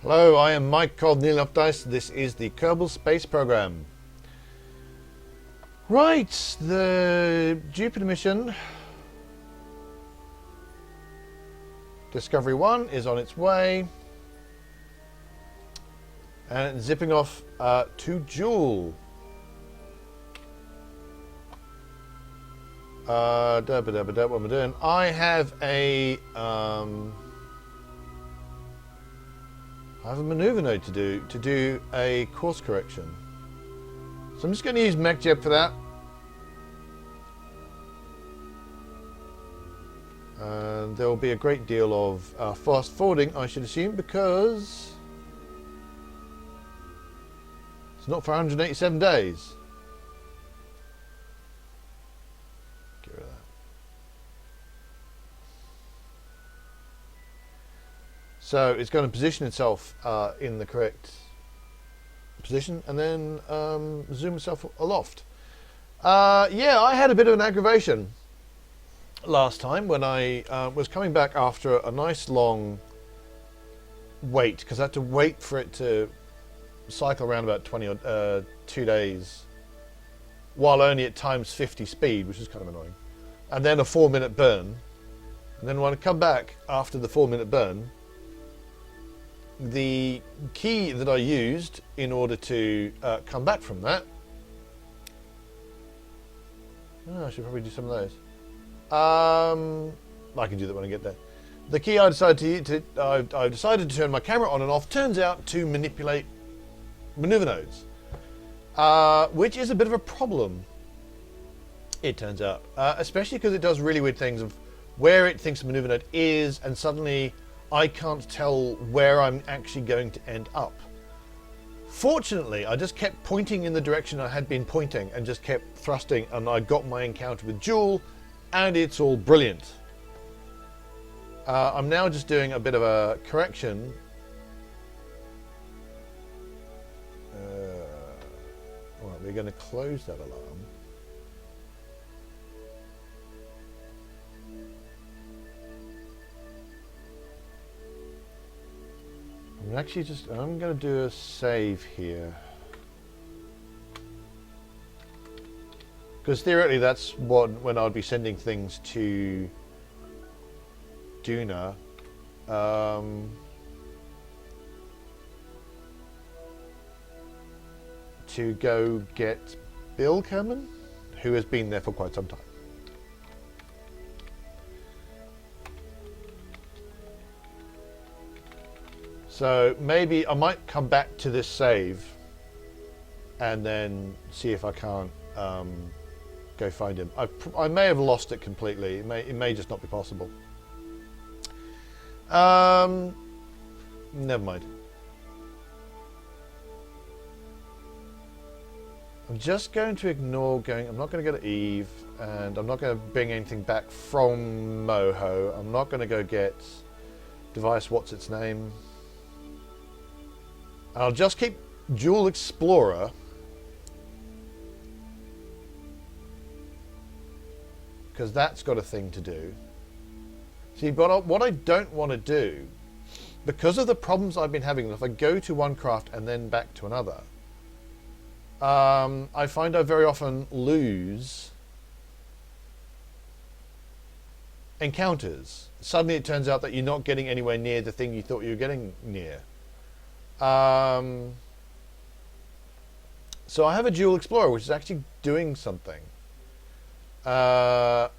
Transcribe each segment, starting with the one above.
Hello, I am Mike called Neil Updice. This is the Kerbal Space Program. Right, the Jupiter mission Discovery 1 is on its way and it's zipping off to Jool. What am I doing? I have a maneuver node to do a course correction. So I'm just going to use MechJeb for that. And there will be a great deal of fast forwarding, I should assume, because it's not for 187 days. Get rid of that. So it's going to position itself in the correct position and then zoom itself aloft. Yeah, I had a bit of an aggravation last time when I was coming back after a nice long wait, because I had to wait for it to cycle around about 2 days while only at times 50 speed, which is kind of annoying, and then a 4-minute burn. And then when I come back after the 4-minute burn, the key that I used in order to come back from that, I should probably do some of those. I can do that when I get there. The key I decided I decided to turn my camera on and off turns out to manipulate maneuver nodes, which is a bit of a problem, it turns out, especially because it does really weird things of where it thinks a maneuver node is, and suddenly I can't tell where I'm actually going to end up. Fortunately, I just kept pointing in the direction I had been pointing and just kept thrusting, and I got my encounter with Jool, and it's all brilliant. I'm now just doing a bit of a correction. Right, we're going to close that alarm. I'm going to do a save here, because theoretically that's when I'd be sending things to Duna. To go get Bill Kerman, who has been there for quite some time. So maybe I might come back to this save and then see if I can't go find him. I may have lost it completely. It may just not be possible. Never mind. I'm just going to ignore I'm not going to go to Eve, and I'm not going to bring anything back from Moho. I'm not going to go get device, what's its name. I'll just keep Jool Explorer, because that's got a thing to do. See, but what I don't want to do, because of the problems I've been having, if I go to one craft and then back to another, I find I very often lose encounters. Suddenly it turns out that you're not getting anywhere near the thing you thought you were getting near. So I have a Jool Explorer which is actually doing something, and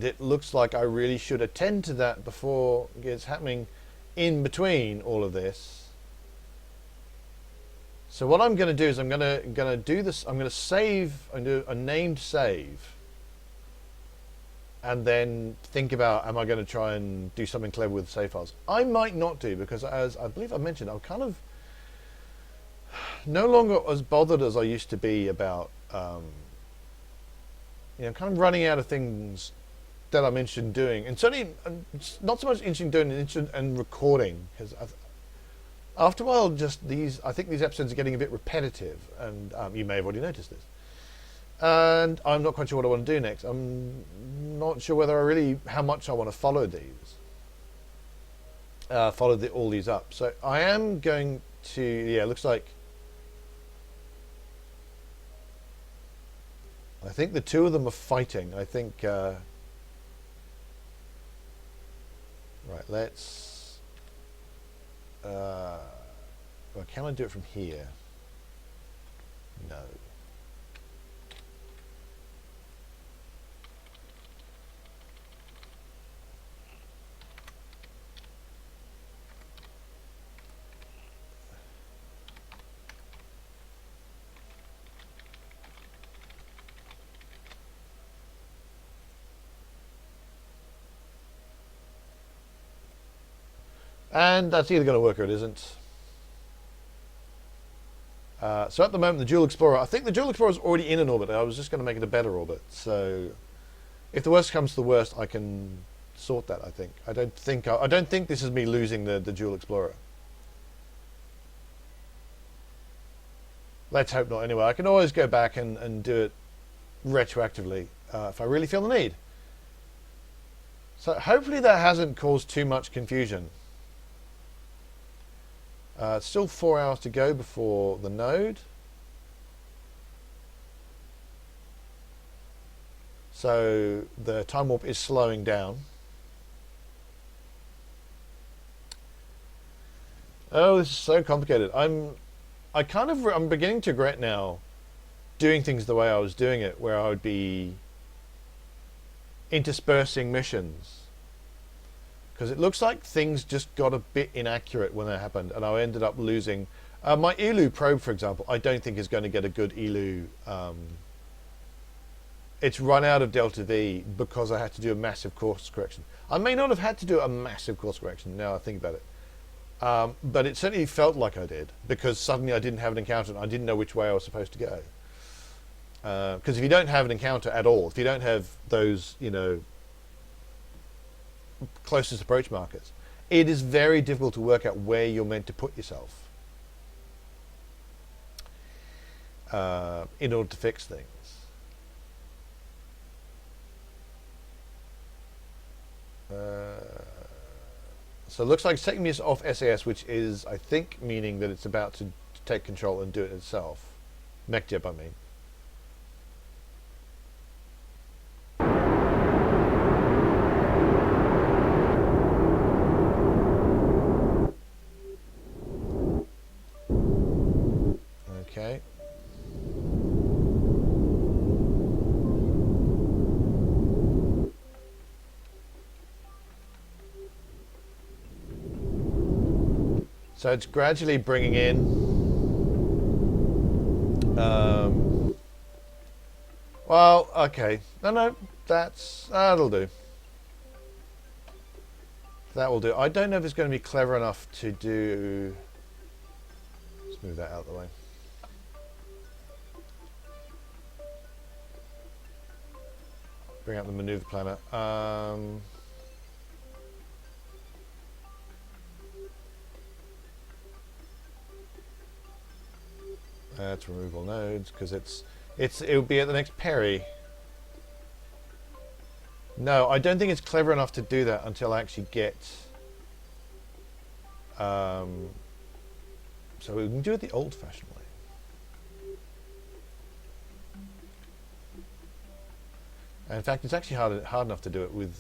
it looks like I really should attend to that before it's happening in between all of this. So what I'm going to do is I'm going to do this. I'm going to save and do a named save, and then think about, am I going to try and do something clever with the save files? I might not do, because as I believe I mentioned, I'm kind of no longer as bothered as I used to be about kind of running out of things that I'm interested in doing, and certainly not so much interested in doing, interested in recording, because after a while, I think these episodes are getting a bit repetitive, and you may have already noticed this. And I'm not quite sure what I want to do next. I'm not sure how much I want to follow these. follow all these up. So I am going to, yeah, it looks like, I think the two of them are fighting. I think, right, let's, well, can I do it from here? No. And that's either going to work or it isn't. So at the moment, the Jool Explorer, I think the Jool Explorer is already in an orbit. I was just going to make it a better orbit. So if the worst comes to the worst, I can sort that. I think. I don't think this is me losing the Jool Explorer. Let's hope not. Anyway, I can always go back and do it retroactively if I really feel the need. So hopefully that hasn't caused too much confusion. Still 4 hours to go before the node. So the time warp is slowing down. Oh, this is so complicated. I'm beginning to regret now doing things the way I was doing it, where I would be interspersing missions. Because it looks like things just got a bit inaccurate when that happened, and I ended up losing my ELU probe, for example. I don't think is going to get a good ELU. It's run out of delta V because I had to do a massive course correction. I may not have had to do a massive course correction now I think about it, but it certainly felt like I did, because suddenly I didn't have an encounter and I didn't know which way I was supposed to go. Because if you don't have an encounter at all, if you don't have those, you know, closest approach markers, it is very difficult to work out where you're meant to put yourself in order to fix things. So it looks like it's taking me off SAS, which is, I think, meaning that it's about to take control and do it itself. MechJeb, I mean. Okay. So it's gradually bringing in. Well, okay. No, that'll do. That will do. I don't know if it's going to be clever enough to do. Let's move that out of the way. Bring out the maneuver planner. Let's remove all nodes because it'll be at the next peri. No, I don't think it's clever enough to do that until I actually get. So we can do it the old-fashioned way. And in fact, it's actually hard enough to do it with.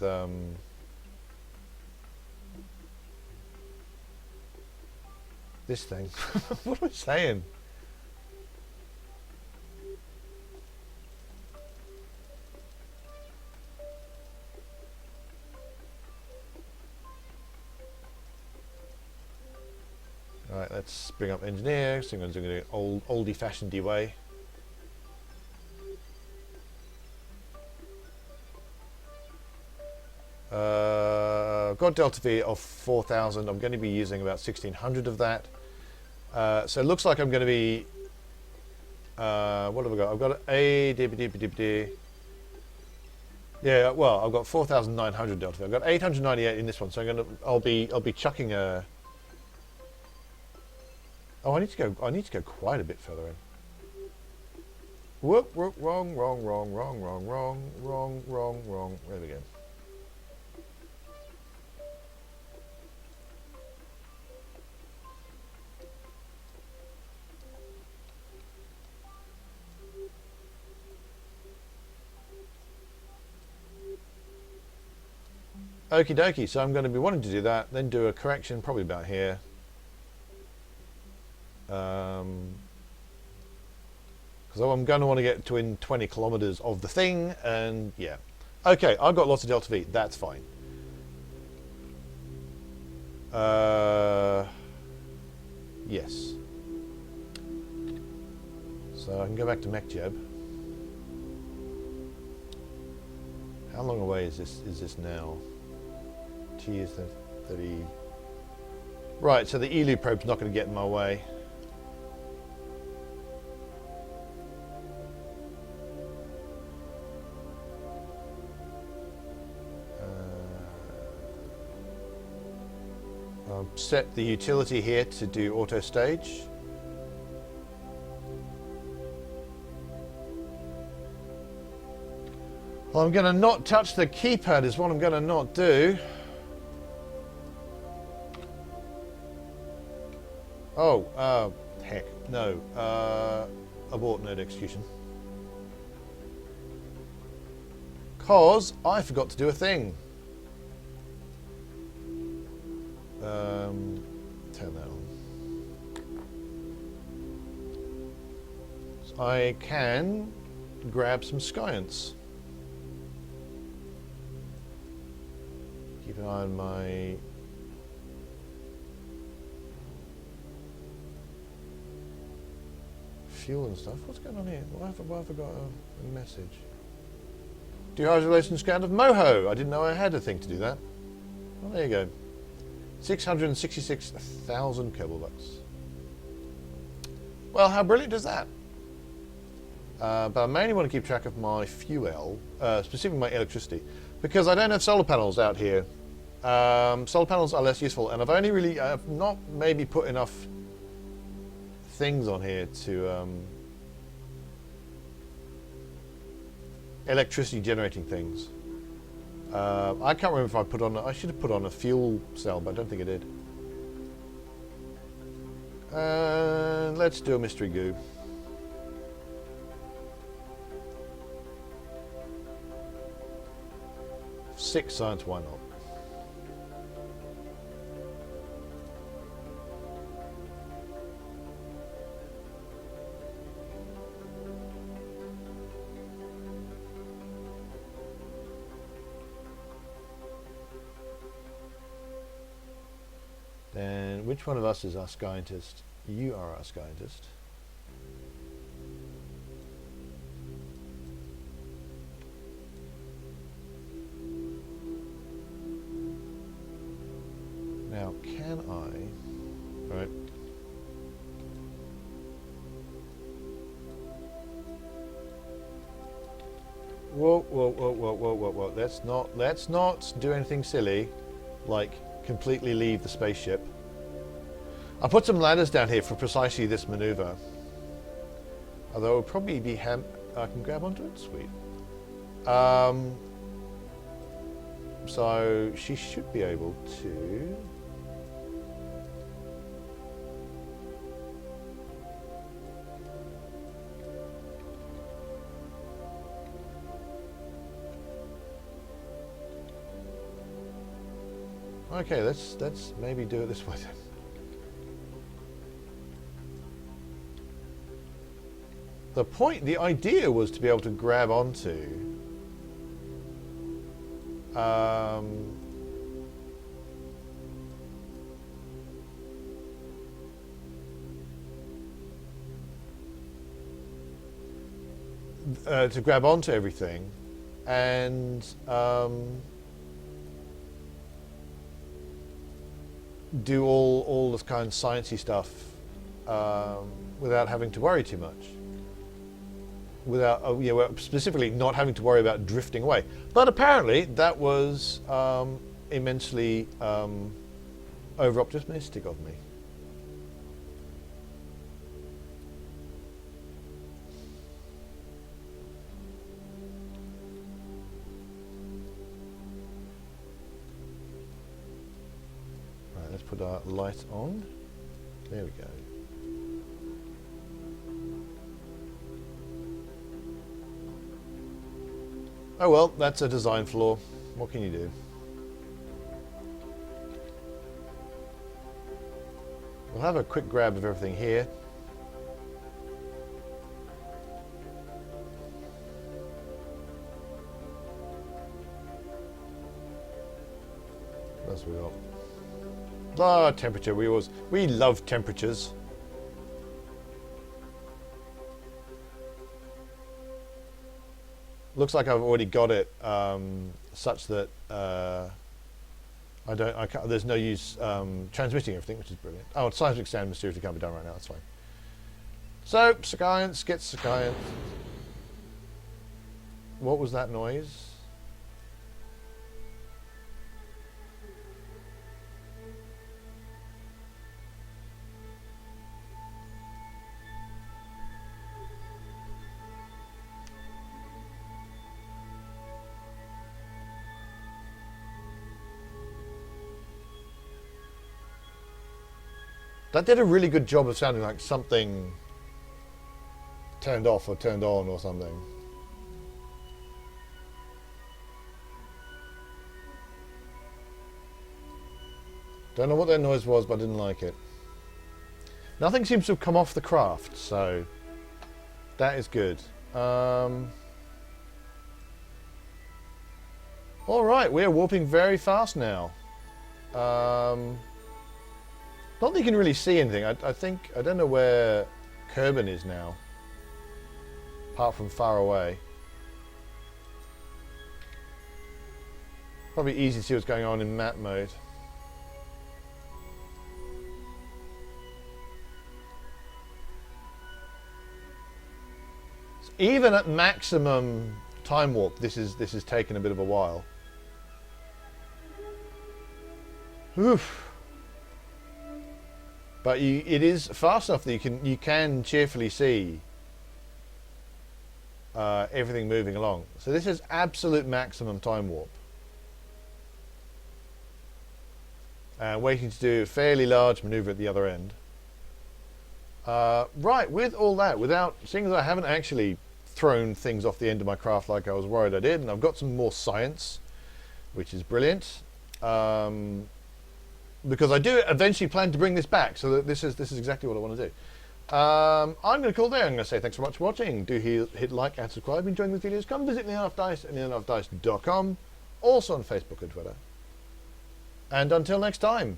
This thing. What am I saying? Alright, let's bring up engineer. So I'm going to do it oldie-fashioned way. Got delta V of 4,000. I'm going to be using about 1,600 of that. So it looks like I'm going to be. What have I got? I've got a. Yeah, well, I've got 4,900 delta V. I've got 898 in this one, so I'll be chucking a. Oh, I need to go quite a bit further in. Whoop, whoop, wrong. There we go. Okie dokie, so I'm going to be wanting to do that, then do a correction probably about here. Because I'm going to want to get to within 20 kilometers of the thing, and yeah. Okay, I've got lots of delta V, that's fine. Yes. So I can go back to MechJeb. How long away is this now? T is 30. Right, so the ELU probe's not going to get in my way. I'll set the utility here to do auto stage. Well, I'm going to not touch the keypad is what I'm going to not do. Oh, heck, no. Abort node execution. Cause I forgot to do a thing. Turn that on. So I can grab some science. Keep an eye on my fuel and stuff. What's going on here? Why have I got a message? Dehydration scan of Moho. I didn't know I had a thing to do that. Well, there you go. 666,000 Kerbal bucks. Well, how brilliant is that? But I mainly want to keep track of my fuel, specifically my electricity, because I don't have solar panels out here. Solar panels are less useful, and I've not maybe put enough things on here to electricity generating things. I can't remember if I put on. I should have put on a fuel cell, but I don't think I did. Let's do a mystery goo. Six science, why not? Then, which one of us is our scientist? You are our scientist. Now, can I? Right. Whoa, whoa, whoa, whoa, whoa, whoa, whoa. Let's not do anything silly, like completely leave the spaceship. I put some ladders down here for precisely this maneuver. Although it will probably be I can grab onto it? Sweet. So she should be able to. Okay, let's maybe do it this way then. The idea was to be able to grab onto to grab onto everything and do all this kind of sciencey stuff without having to worry too much. Without, specifically not having to worry about drifting away. But apparently that was immensely over-optimistic of me. Right, let's put our light on. There we go. Oh well, that's a design flaw. What can you do? We'll have a quick grab of everything here. What else we got? Ah, temperature. We love temperatures. Looks like I've already got it such that there's no use transmitting everything, which is brilliant. Oh, seismic scan mysteriously can't be done right now. That's fine. So, science, get science. What was that noise? That did a really good job of sounding like something turned off or turned on or something. Don't know what that noise was, but I didn't like it. Nothing seems to have come off the craft, so that is good. Alright, we are warping very fast now. Not that you can really see anything. I don't know where Kerbal is now, apart from far away. Probably easy to see what's going on in map mode. So even at maximum time warp, this is taken a bit of a while. Oof. But it is fast enough that you can cheerfully see everything moving along. So this is absolute maximum time warp. And waiting to do a fairly large maneuver at the other end. Right, with all that, seeing as I haven't actually thrown things off the end of my craft like I was worried I did, and I've got some more science, which is brilliant. Because I do eventually plan to bring this back, so that this is exactly what I want to do. I'm going to call there. I'm going to say thanks so much for watching. Do hit like and subscribe. If you're enjoying these videos, come visit me on Dice and nearenoughdicecom, also on Facebook and Twitter. And until next time,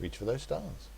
reach for those stars.